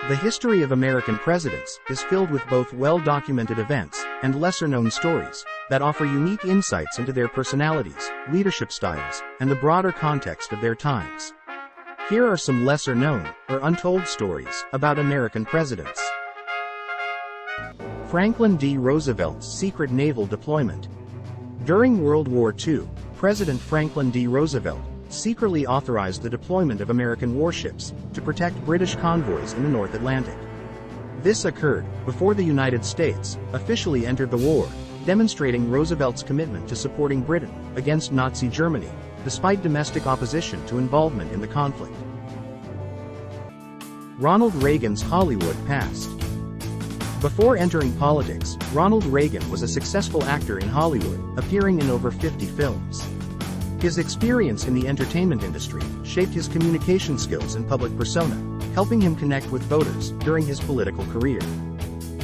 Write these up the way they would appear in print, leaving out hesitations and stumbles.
The history of American presidents is filled with both well-documented events and lesser-known stories that offer unique insights into their personalities, leadership styles, and the broader context of their times. Here are some lesser-known or untold stories about American presidents. Franklin D. Roosevelt's secret naval deployment. During World War II, President Franklin D. Roosevelt secretly authorized the deployment of American warships to protect British convoys in the North Atlantic. This occurred before the United States officially entered the war, demonstrating Roosevelt's commitment to supporting Britain against Nazi Germany, despite domestic opposition to involvement in the conflict. Ronald Reagan's Hollywood past. Before entering politics, Ronald Reagan was a successful actor in Hollywood, appearing in over 50 films. His experience in the entertainment industry shaped his communication skills and public persona, helping him connect with voters during his political career.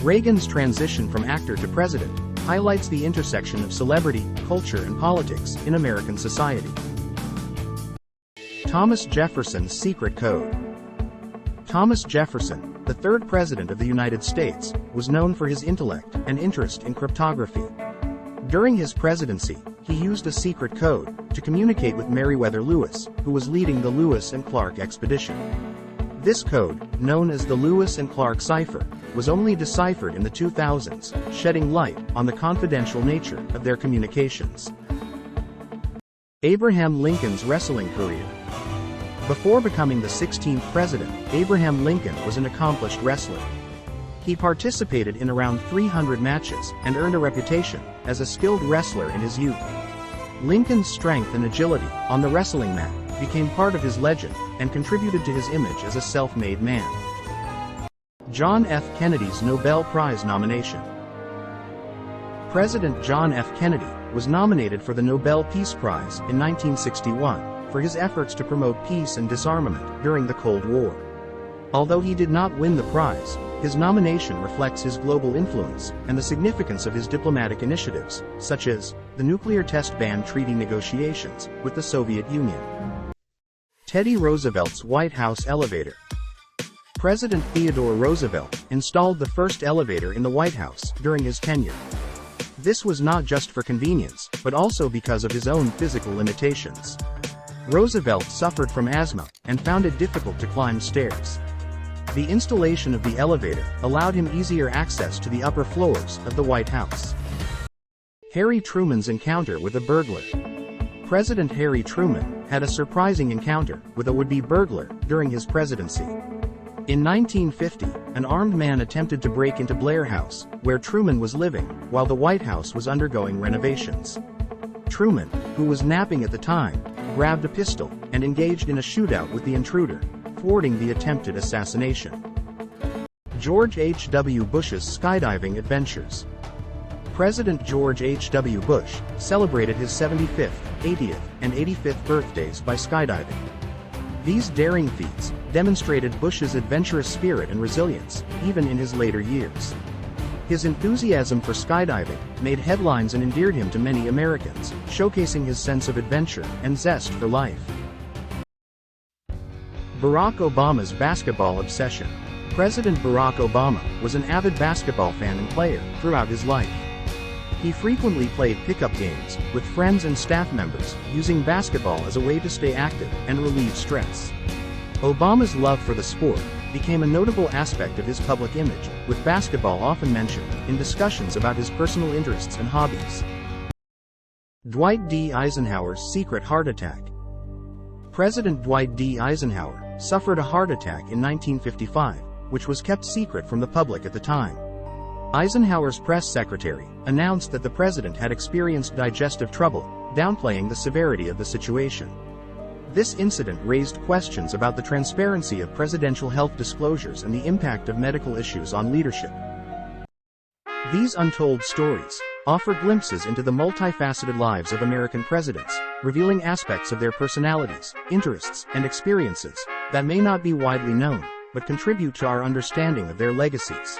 Reagan's transition from actor to president highlights the intersection of celebrity, culture, and politics in American society. Thomas Jefferson's secret code. Thomas Jefferson, the third president of the United States, was known for his intellect and interest in cryptography. During his presidency, he used a secret code to communicate with Meriwether Lewis, who was leading the Lewis and Clark expedition. This code, known as the Lewis and Clark cipher, was only deciphered in the 2000s, shedding light on the confidential nature of their communications. Abraham Lincoln's wrestling career. Before becoming the 16th president, Abraham Lincoln was an accomplished wrestler. He participated in around 300 matches and earned a reputation as a skilled wrestler in his youth. Lincoln's strength and agility on the wrestling mat became part of his legend and contributed to his image as a self-made man. John F. Kennedy's Nobel Prize nomination. President John F. Kennedy was nominated for the Nobel Peace Prize in 1961 for his efforts to promote peace and disarmament during the Cold War. Although he did not win the prize, his nomination reflects his global influence and the significance of his diplomatic initiatives, such as the nuclear test ban treaty negotiations with the Soviet Union. Teddy Roosevelt's White House elevator. President Theodore Roosevelt installed the first elevator in the White House during his tenure. This was not just for convenience, but also because of his own physical limitations. Roosevelt suffered from asthma and found it difficult to climb stairs. The installation of the elevator allowed him easier access to the upper floors of the White House. Harry Truman's encounter with a burglar. President Harry Truman had a surprising encounter with a would-be burglar during his presidency. In 1950, an armed man attempted to break into Blair House, where Truman was living, while the White House was undergoing renovations. Truman, who was napping at the time, grabbed a pistol and engaged in a shootout with the intruder, thwarting the attempted assassination. George H.W. Bush's skydiving adventures. President George H.W. Bush celebrated his 75th, 80th, and 85th birthdays by skydiving. These daring feats demonstrated Bush's adventurous spirit and resilience, even in his later years. His enthusiasm for skydiving made headlines and endeared him to many Americans, showcasing his sense of adventure and zest for life. Barack Obama's basketball obsession. President Barack Obama was an avid basketball fan and player throughout his life. He frequently played pickup games with friends and staff members, using basketball as a way to stay active and relieve stress. Obama's love for the sport became a notable aspect of his public image, with basketball often mentioned in discussions about his personal interests and hobbies. Dwight D. Eisenhower's secret heart attack. President Dwight D. Eisenhower suffered a heart attack in 1955, which was kept secret from the public at the time. Eisenhower's press secretary announced that the president had experienced digestive trouble, downplaying the severity of the situation. This incident raised questions about the transparency of presidential health disclosures and the impact of medical issues on leadership. These untold stories offer glimpses into the multifaceted lives of American presidents, revealing aspects of their personalities, interests, and experiences that may not be widely known, but contribute to our understanding of their legacies.